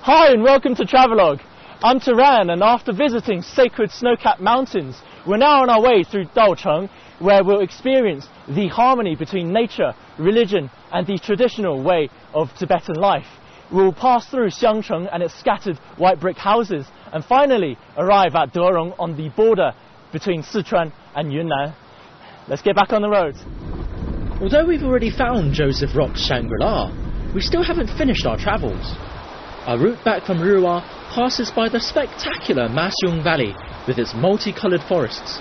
Hi and welcome to Travelogue. I'm Taran, and after visiting sacred snow-capped mountains, we're now on our way through Daocheng, where we'll experience the harmony between nature, religion and the traditional way of Tibetan life. We'll pass through Xiangcheng and its scattered white brick houses, and finally arrive at Derong on the border between Sichuan and Yunnan. Let's get back on the road. Although we've already found Joseph Rock's Shangri-La, we still haven't finished our travels. Our route back from Ruwa passes by the spectacular Masyong Valley with its multicoloured forests.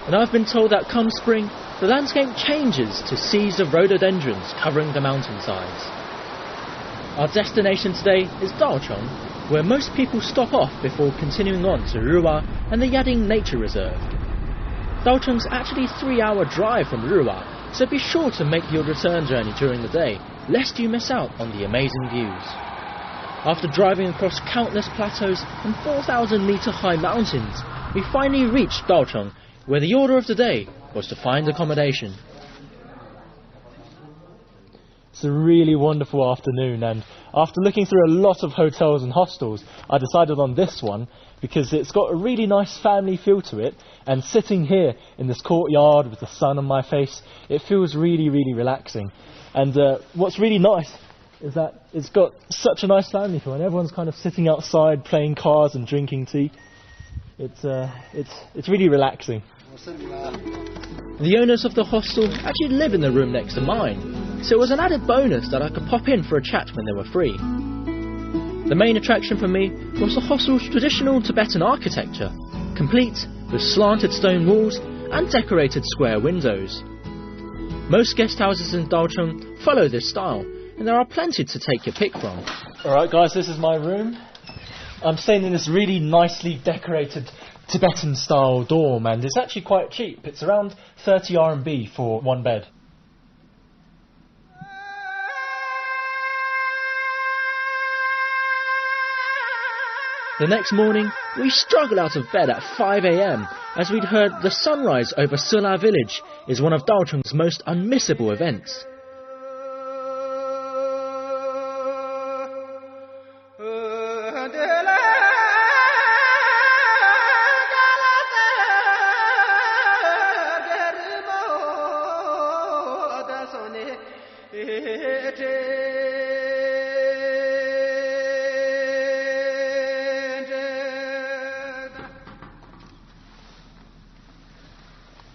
And I've been told that come spring, the landscape changes to seas of rhododendrons covering the mountainsides. Our destination today is Daocheng, where most people stop off before continuing on to Ruwa and the Yading Nature Reserve. Daocheng's actually a 3-hour drive from Ruwa, so be sure to make your return journey during the day, lest you miss out on the amazing views. After driving across countless plateaus and 4,000-metre high mountains, we finally reached Daocheng, where the order of the day was to find accommodation. It's a really wonderful afternoon, and after looking through a lot of hotels and hostels, I decided on this one because it's got a really nice family feel to it, and sitting here in this courtyard with the sun on my face, it feels really, really relaxing. And what's really nice is that it's got such a nice family feel, and everyone's kind of sitting outside playing cards and drinking tea. It's really relaxing. The owners of the hostel actually live in the room next to mine, so it was an added bonus that I could pop in for a chat when they were free. The main attraction for me was the hostel's traditional Tibetan architecture, complete with slanted stone walls and decorated square windows. Most guest houses in Daocheng follow this style, and there are plenty to take your pick from. Alright guys, this is my room. I'm staying in this really nicely decorated Tibetan style dorm, and it's actually quite cheap. It's around 30 RMB for one bed. The next morning, we struggled out of bed at 5 AM as we'd heard the sunrise over Sula village is one of Daocheng's most unmissable events.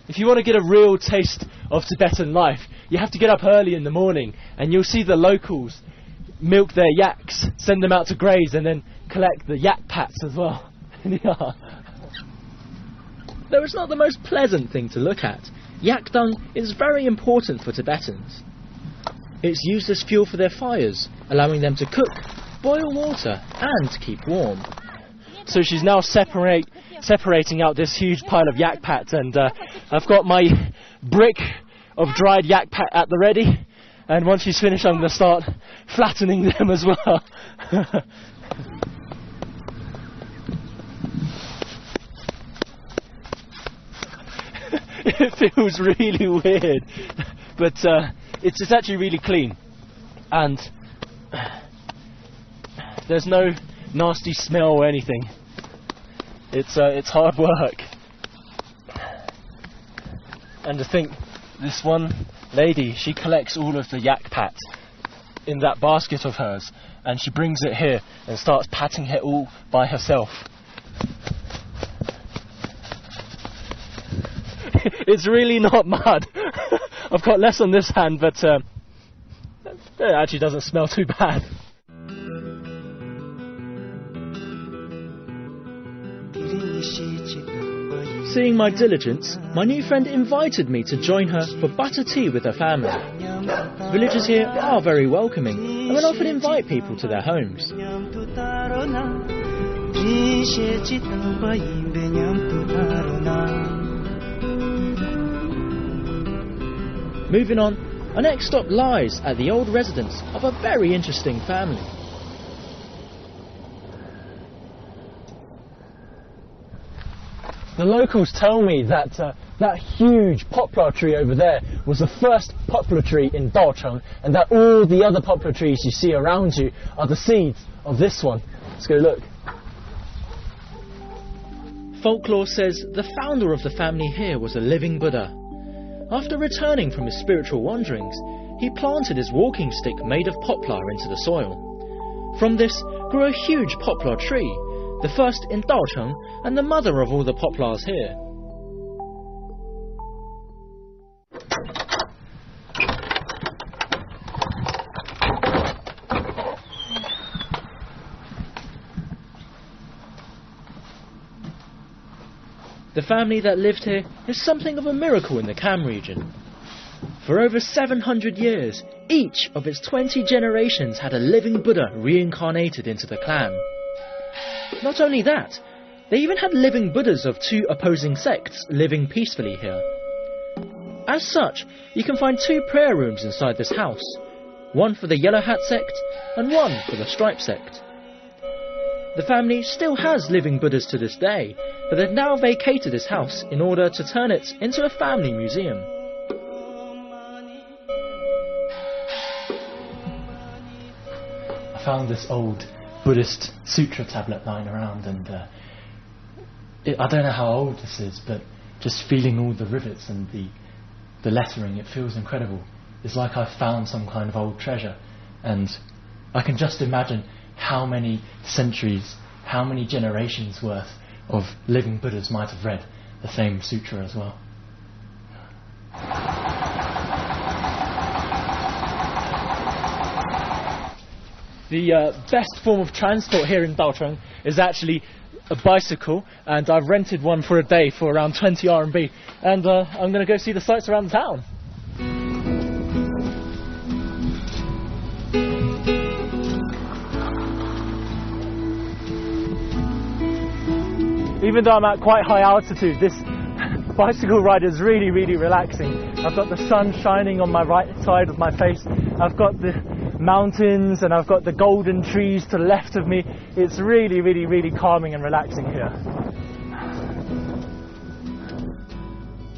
If you want to get a real taste of Tibetan life, you have to get up early in the morning, and you'll see the locals milk their yaks, send them out to graze, and then collect the yak pats as well. Yeah. Though it's not the most pleasant thing to look at, yak dung is very important for Tibetans. It's used as fuel for their fires, allowing them to cook, boil water and keep warm. So she's now separating out this huge pile of yak pats, and I've got my brick of dried yak pat at the ready, and once she's finished I'm going to start flattening them as well. It feels really weird, but it's actually really clean, and there's no nasty smell or anything. It's hard work. And to think, this one lady, she collects all of the yak pats in that basket of hers, and she brings it here and starts patting it all by herself. It's really not mud. I've got less on this hand, but it actually doesn't smell too bad. Seeing my diligence, my new friend invited me to join her for butter tea with her family. Villagers here are very welcoming and will often invite people to their homes. Moving on, our next stop lies at the old residence of a very interesting family. The locals tell me that that huge poplar tree over there was the first poplar tree in Daocheng, and that all the other poplar trees you see around you are the seeds of this one. Let's go look. Folklore says the founder of the family here was a living Buddha. After returning from his spiritual wanderings, he planted his walking stick made of poplar into the soil. From this grew a huge poplar tree, the first in Daocheng and the mother of all the poplars here. The family that lived here is something of a miracle in the Kham region. For over 700 years, each of its 20 generations had a living Buddha reincarnated into the clan. Not only that, they even had living Buddhas of two opposing sects living peacefully here. As such, you can find two prayer rooms inside this house, one for the Yellow Hat sect and one for the Stripe sect. The family still has living Buddhas to this day, but they've now vacated this house in order to turn it into a family museum. I found this old Buddhist sutra tablet lying around, and I don't know how old this is, but just feeling all the rivets and the lettering, it feels incredible. It's like I've found some kind of old treasure, and I can just imagine how many centuries, how many generations worth of living Buddhas might have read the same sutra as well. The best form of transport here in Daocheng is actually a bicycle, and I've rented one for a day for around 20 RMB, and I'm going to go see the sights around the town. Even though I'm at quite high altitude, this bicycle ride is really, really relaxing. I've got the sun shining on my right side of my face, I've got the mountains, and I've got the golden trees to the left of me. It's really, really, really calming and relaxing here.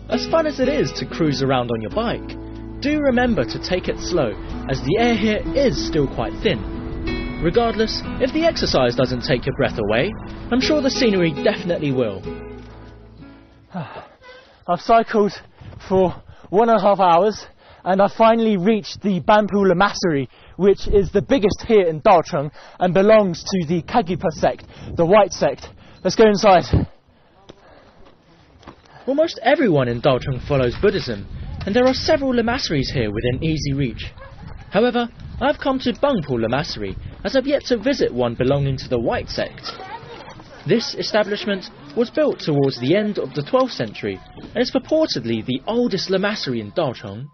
As fun as it is to cruise around on your bike, do remember to take it slow, as the air here is still quite thin. Regardless, if the exercise doesn't take your breath away, I'm sure the scenery definitely will. I've cycled for 1.5 hours, and I finally reached the Banpu Lamasery, which is the biggest here in Daocheng and belongs to the Kagyupa sect, the white sect. Let's go inside. Almost everyone in Daocheng follows Buddhism, and there are several lamaseries here within easy reach. However, I've come to Bangpo Lamasery as I've yet to visit one belonging to the white sect. This establishment was built towards the end of the 12th century and is purportedly the oldest lamasery in Daocheng.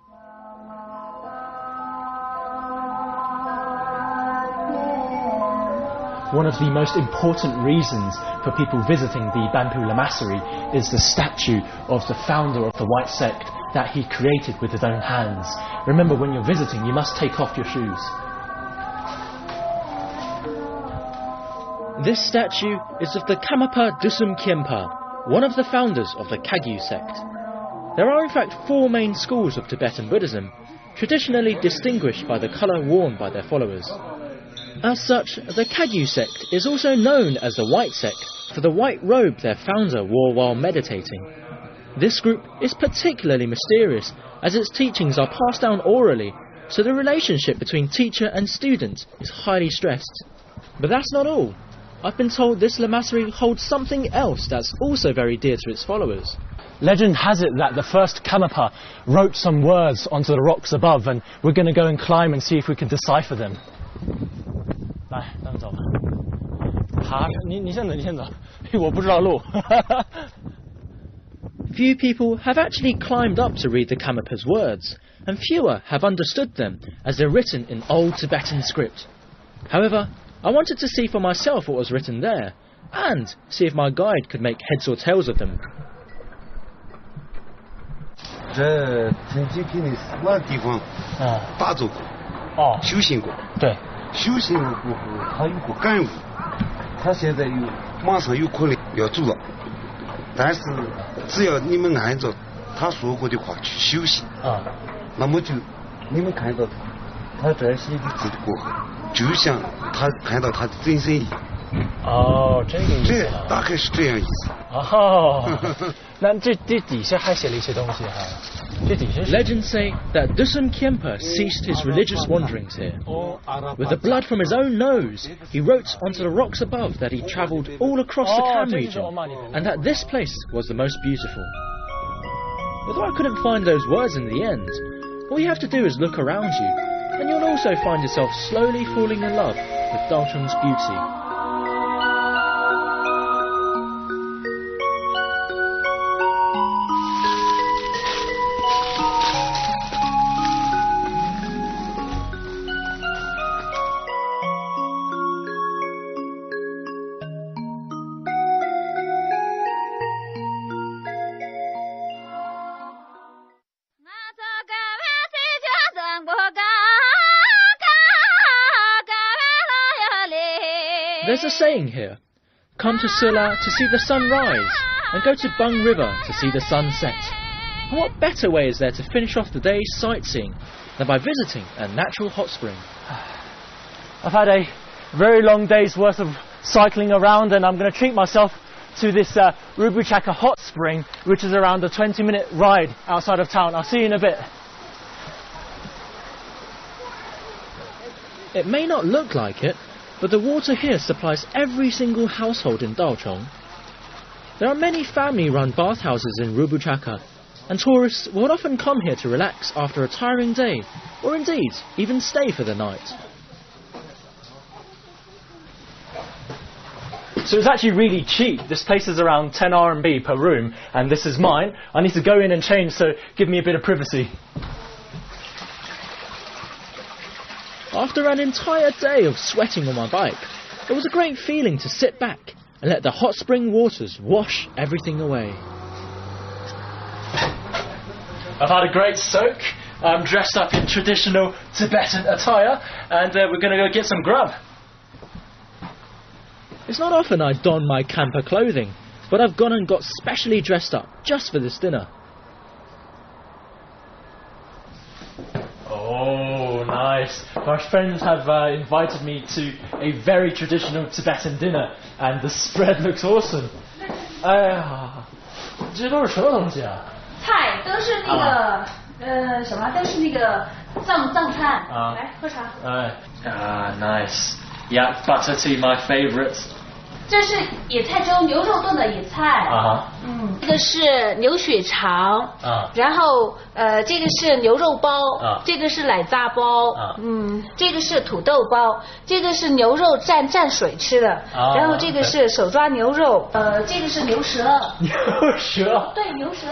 One of the most important reasons for people visiting the Banpu Lamasery is the statue of the founder of the white sect that he created with his own hands. Remember, when you're visiting, you must take off your shoes. This statue is of the Karmapa Dusum Khenpa, one of the founders of the Kagyu sect. There are in fact 4 main schools of Tibetan Buddhism, traditionally distinguished by the colour worn by their followers. As such, the Kagyu sect is also known as the white sect for the white robe their founder wore while meditating. This group is particularly mysterious, as its teachings are passed down orally, so the relationship between teacher and student is highly stressed. But that's not all. I've been told this lamasery holds something else that's also very dear to its followers. Legend has it that the first Karmapa wrote some words onto the rocks above, and we're going to go and climb and see if we can decipher them. 来，咱们走吧。爬，你先走，你先走，我不知道路。Few people have actually climbed up to read the Karmapa's words, and fewer have understood them as they're written in old Tibetan script. However, I wanted to see for myself what was written there, and see if my guide could make heads or tails of them. 这曾经给你4万地方打走过，修行过。对，修行了过后，他有个感悟，他现在马上有可能要走了。但是只要你们按照他说过的话去修行啊，那么就你们看到他这些的字过后，就像他看到他的真身一样。哦，这个意思。这大概是这样意思。哦，那这底下还写了一些东西哈。这底下是 Legends say that Dusum Khyentse ceased his religious wanderings here. With the blood from his own nose, he wrote onto the rocks above that he travelled all across the Kham region, and that this place was the most beautiful. Although I couldn't find those words in the end, all you have to do is look around you, and you'll also find yourself slowly falling in love with Dalchung's beauty. There's a saying here, come to Silla to see the sun rise, and go to Bung River to see the sun set. And what better way is there to finish off the day's sightseeing than by visiting a natural hot spring? I've had a very long day's worth of cycling around, and I'm going to treat myself to this Rubuchaka hot spring, which is around a 20-minute ride outside of town. I'll see you in a bit. It may not look like it, but the water here supplies every single household in Dalchung. There are many family-run bathhouses in Rubuchaka, and tourists will often come here to relax after a tiring day, or indeed even stay for the night. So it's actually really cheap. This place is around 10 RMB per room, and this is mine. I need to go in and change, so give me a bit of privacy. After an entire day of sweating on my bike, it was a great feeling to sit back and let the hot spring waters wash everything away. I've had a great soak. I'm dressed up in traditional Tibetan attire, and we're going to go get some grub. It's not often I don my camper clothing, but I've gone and got specially dressed up just for this dinner. Oh, nice. My friends have invited me to a very traditional Tibetan dinner, and the spread looks awesome. 这都是什么东西啊？菜都是那个什么，都是那个藏餐。来喝茶。Nice. Yeah, butter tea, my favourite. 这是野菜粥，牛肉炖的野菜。这个是牛血肠。然后这个是牛肉包。这个是奶渣包。这个是土豆包。这个是牛肉蘸水吃的。然后这个是手抓牛肉。这个是牛舌。牛舌。对，牛舌。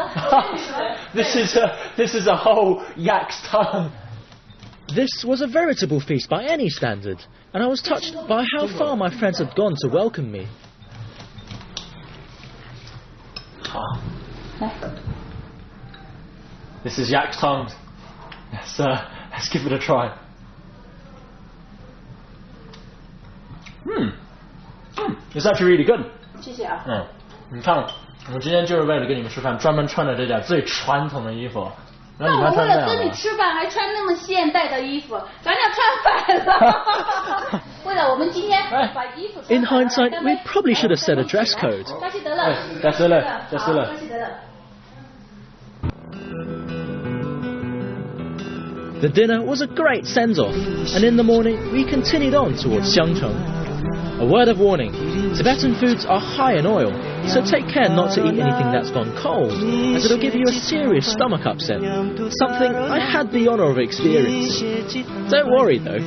This is a whole yak's tongue. This was a veritable feast by any standard, and I was touched by how far my friends had gone to welcome me. This is yak's tongue. Let's give it a try. It's actually really good. 谢谢啊。你看，我今天就是为了跟你们吃饭，专门穿的这件最传统的衣服。那我为了跟你吃饭还穿那么现代的衣服，咱俩穿反了。为了我们今天把衣服。In hindsight, we probably should have set a dress code. 加西德勒，加西德勒，加西德勒。The dinner was a great send-off, and in the morning we continued on towards Xiangcheng. A word of warning, Tibetan foods are high in oil, so take care not to eat anything that's gone cold, as it'll give you a serious stomach upset, something I had the honour of experiencing. Don't worry though,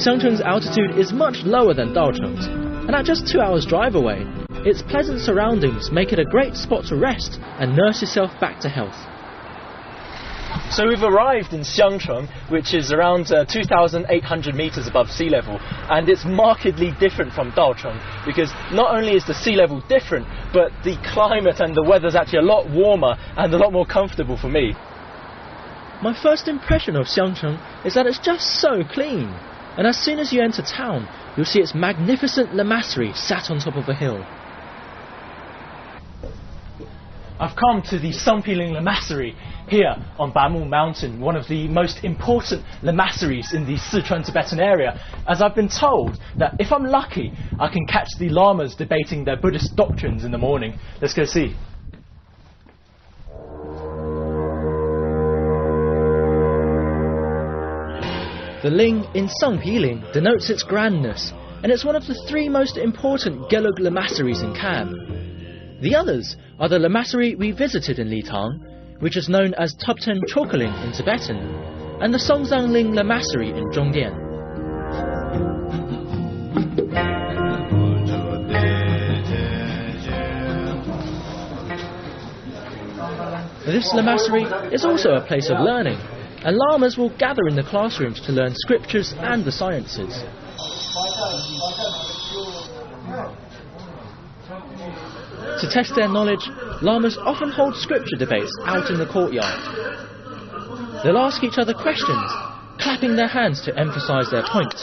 Xiangcheng's altitude is much lower than Dalchung's, and at just 2 hours drive away, its pleasant surroundings make it a great spot to rest and nurse yourself back to health. So we've arrived in Xiangcheng, which is around 2,800 meters above sea level, and it's markedly different from Dalchung because not only is the sea level different, but the climate and the weather's actually a lot warmer and a lot more comfortable for me. My first impression of Xiangcheng is that it's just so clean, and as soon as you enter town, you'll see its magnificent lamassery sat on top of a hill. I've come to the Songpiling Lamasery here on Bamu Mountain, one of the most important lamaseries in the Sichuan Tibetan area, as I've been told that if I'm lucky, I can catch the lamas debating their Buddhist doctrines in the morning. Let's go see. The ling in Songpiling denotes its grandness, and it's one of the 3 most important Gelug lamaseries in Kham. The others are the lamasery we visited in Litang, which is known as Tubten Chokaling in Tibetan, and the Songzangling lamasery in Zhongdian. This lamasery is also a place of learning, and lamas will gather in the classrooms to learn scriptures and the sciences. To test their knowledge, lamas often hold scripture debates out in the courtyard. They'll ask each other questions, clapping their hands to emphasize their point.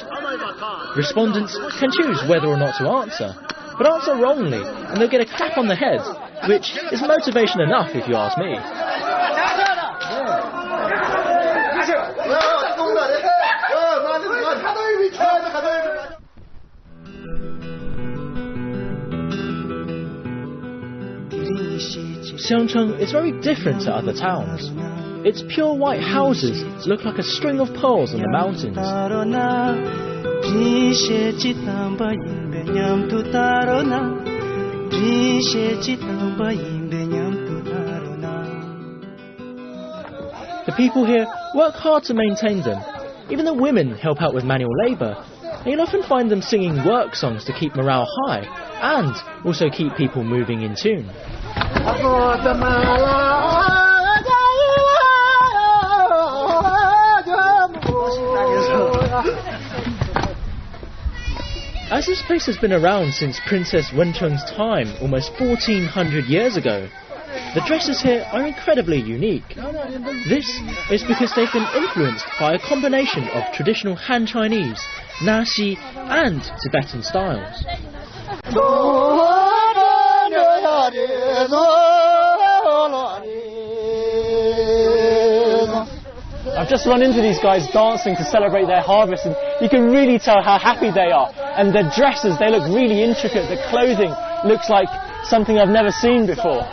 Respondents can choose whether or not to answer, but answer wrongly and they'll get a clap on the head, which is motivation enough if you ask me. Xiangcheng is very different to other towns. Its pure white houses look like a string of pearls on the mountains. The people here work hard to maintain them. Even the women help out with manual labour. And you'll often find them singing work songs to keep morale high and also keep people moving in tune. As this place has been around since Princess Wencheng's time, almost 1400 years ago, the dresses here are incredibly unique. This is because they've been influenced by a combination of traditional Han Chinese, Naxi and Tibetan styles. I've just run into these guys dancing to celebrate their harvest, and you can really tell how happy they are. And their dresses, they look really intricate. The clothing looks like something I've never seen before.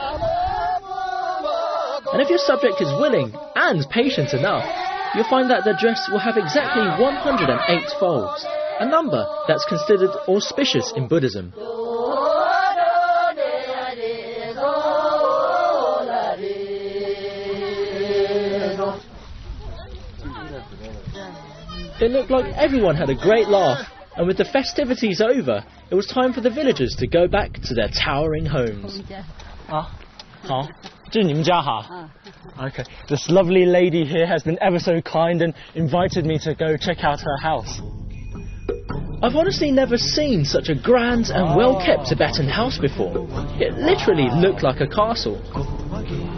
And if your subject is willing and patient enough, you'll find that the dress will have exactly 108 folds, a number that's considered auspicious in Buddhism. It looked like everyone had a great laugh, and with the festivities over, it was time for the villagers to go back to their towering homes. Okay. This lovely lady here has been ever so kind and invited me to go check out her house. I've honestly never seen such a grand and well-kept Tibetan house before. It literally looked like a castle.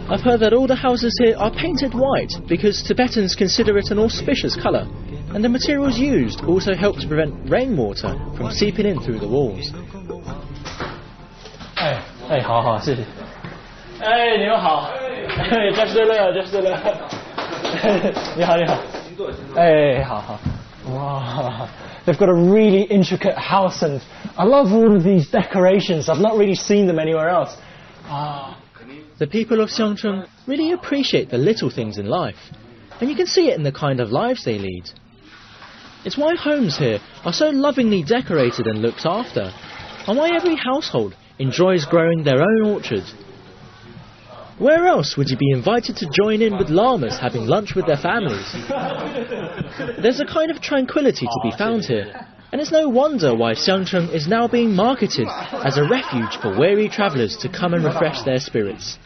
I've heard that all the houses here are painted white because Tibetans consider it an auspicious colour, and the materials used also help to prevent rainwater from seeping in through the walls. Wow. They've got a really intricate house, and I love all of these decorations. I've not really seen them anywhere else. The people of Xiangcheng really appreciate the little things in life, and you can see it in the kind of lives they lead. It's why homes here are so lovingly decorated and looked after, and why every household enjoys growing their own orchard. Where else would you be invited to join in with lamas having lunch with their families? There's a kind of tranquility to be found here, and it's no wonder why Xiangcheng is now being marketed as a refuge for weary travellers to come and refresh their spirits.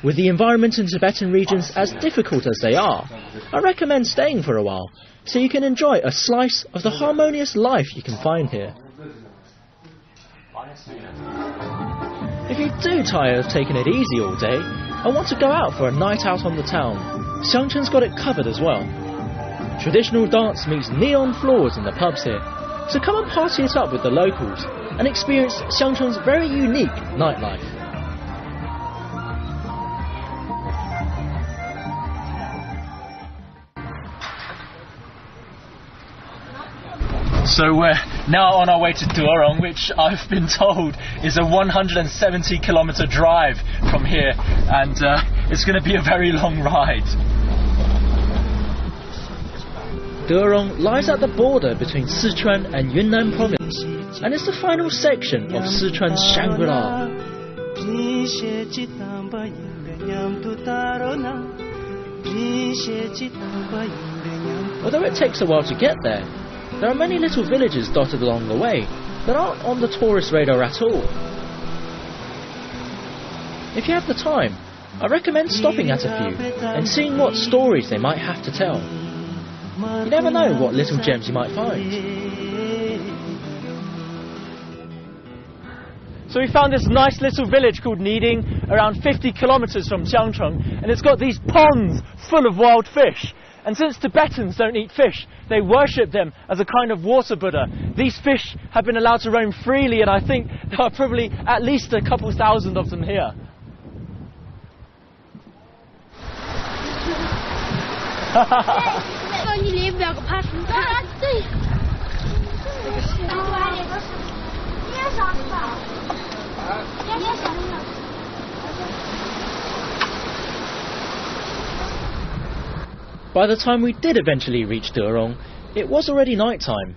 With the environment in Tibetan regions as difficult as they are, I recommend staying for a while, so you can enjoy a slice of the harmonious life you can find here. If you do tire of taking it easy all day and want to go out for a night out on the town, Xiangcheng's got it covered as well. Traditional dance meets neon floors in the pubs here, so come and party it up with the locals and experience Xiangcheng's very unique nightlife. So we're now on our way to Durong, which I've been told is a 170-kilometer drive from here, and it's going to be a very long ride. Durong lies at the border between Sichuan and Yunnan province, and it's the final section of Sichuan's Shangri-La. Although it takes a while to get there, there are many little villages dotted along the way that aren't on the tourist radar at all. If you have the time, I recommend stopping at a few and seeing what stories they might have to tell. You never know what little gems you might find. So we found this nice little village called Niding, around 50 kilometers from Xiangcheng, and it's got these ponds full of wild fish. And since Tibetans don't eat fish, they worship them as a kind of water Buddha. These fish have been allowed to roam freely, and I think there are probably at least a couple thousand of them here. By the time we did eventually reach Durong, it was already night time.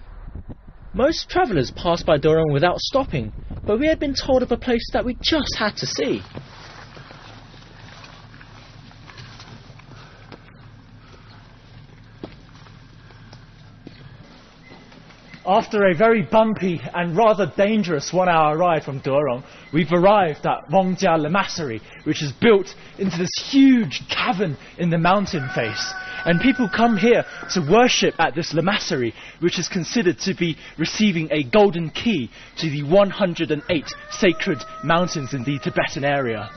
Most travellers passed by Durong without stopping, but we had been told of a place that we just had to see. After a very bumpy and rather dangerous 1-hour ride from Durong, we've arrived at Wongjia Lamasery, which is built into this huge cavern in the mountain face. And people come here to worship at this Lamasery, which is considered to be receiving a golden key to the 108 sacred mountains in the Tibetan area.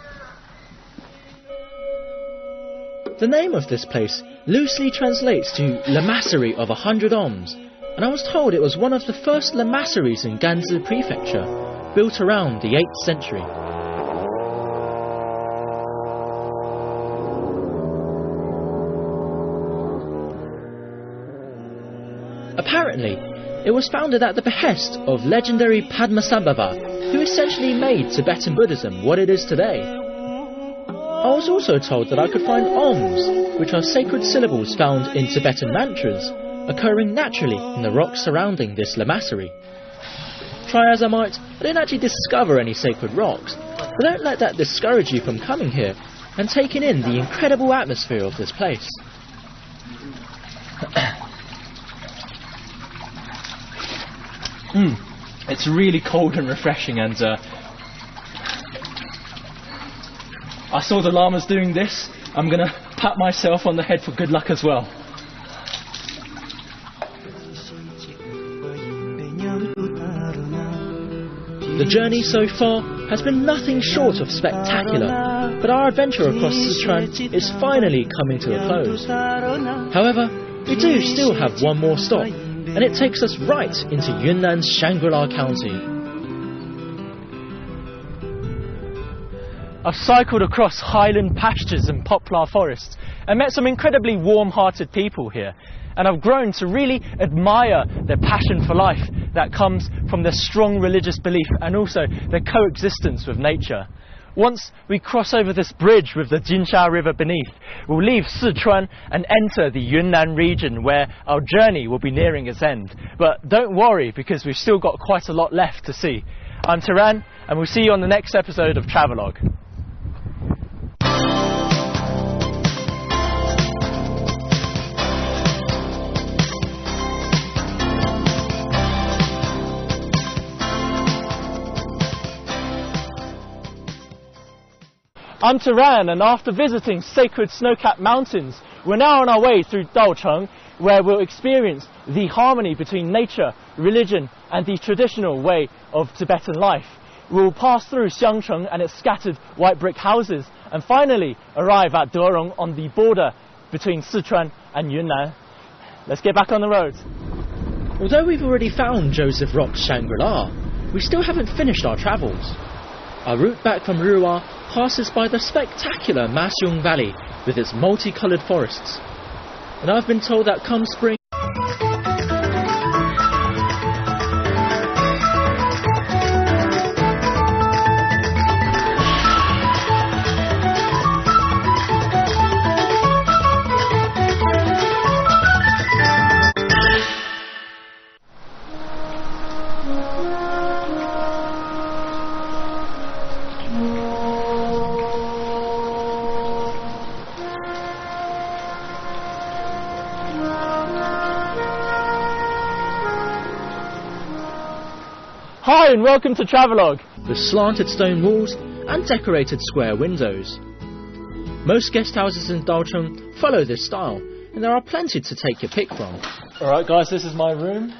The name of this place loosely translates to Lamasery of 100 Ohms, and I was told it was one of the first lamaseries in Ganzi Prefecture, built around the 8th century. Apparently, it was founded at the behest of legendary Padmasambhava, who essentially made Tibetan Buddhism what it is today. I was also told that I could find Ohms, which are sacred syllables found in Tibetan mantras, occurring naturally in the rocks surrounding this lamasery. Try as I might, I didn't actually discover any sacred rocks, but don't let that discourage you from coming here and taking in the incredible atmosphere of this place. It's really cold and refreshing, and I saw the llamas doing this. I'm going to pat myself on the head for good luck as well. The journey so far has been nothing short of spectacular, but our adventure across Sichuan is finally coming to a close. However, we do still have one more stop, and it takes us right into Yunnan's Shangri-La County. I've cycled across highland pastures and poplar forests and met some incredibly warm-hearted people here. And I've grown to really admire their passion for life that comes from their strong religious belief and also their coexistence with nature. Once we cross over this bridge with the Jinsha River beneath, we'll leave Sichuan and enter the Yunnan region where our journey will be nearing its end. But don't worry, because we've still got quite a lot left to see. I'm Taran, and we'll see you on the next episode of Travelogue. I'm Taran, and after visiting sacred snow-capped mountains, we're now on our way through Daocheng, where we'll experience the harmony between nature, religion and the traditional way of Tibetan life. We'll pass through Xiangcheng and its scattered white brick houses, and finally arrive at Durong on the border between Sichuan and Yunnan. Let's get back on the road. Although we've already found Joseph Rock's Shangri-La, we still haven't finished our travels. Our route back from Ruwa passes by the spectacular Masyung Valley with its multicoloured forests. And I've been told that come spring, Hi and welcome to Travelogue. With slanted stone walls and decorated square windows. Most guest houses in Daocheng follow this style, and there are plenty to take your pick from. Alright guys, this is my room.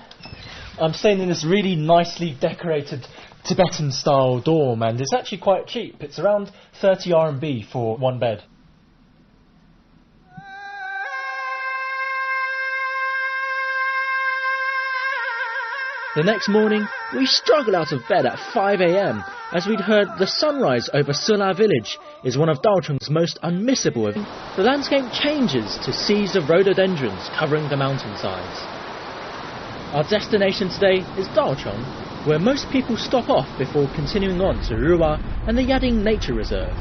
I'm staying in this really nicely decorated Tibetan style dorm, and it's actually quite cheap. It's around 30 RMB for one bed. The next morning, we struggled out of bed at 5 AM as we'd heard the sunrise over Sula village is one of Daocheng's most unmissable. The landscape changes to seas of rhododendrons covering the mountainsides. Our destination today is Daocheng, where most people stop off before continuing on to Ruwa and the Yading Nature Reserve.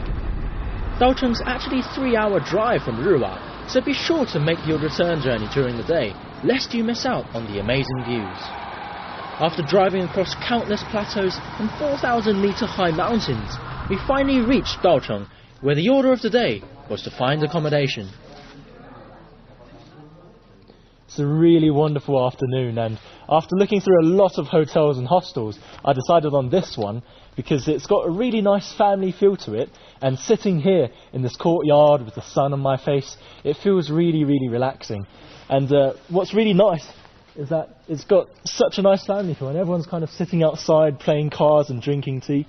Daocheng's actually a 3-hour drive from Ruwa, so be sure to make your return journey during the day, lest you miss out on the amazing views. After driving across countless plateaus and 4,000-metre high mountains, we finally reached Daocheng, where the order of the day was to find accommodation. It's a really wonderful afternoon, and after looking through a lot of hotels and hostels, I decided on this one because it's got a really nice family feel to it, and sitting here in this courtyard with the sun on my face, it feels really, really relaxing. And what's really nice is that it's got such a nice family feel, and everyone's kind of sitting outside playing cards and drinking tea.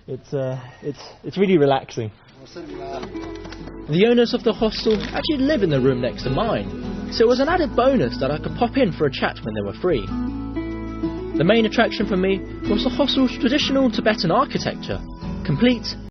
It's really relaxing. The owners of the hostel actually live in the room next to mine, so it was an added bonus that I could pop in for a chat when they were free. The main attraction for me was the hostel's traditional Tibetan architecture, complete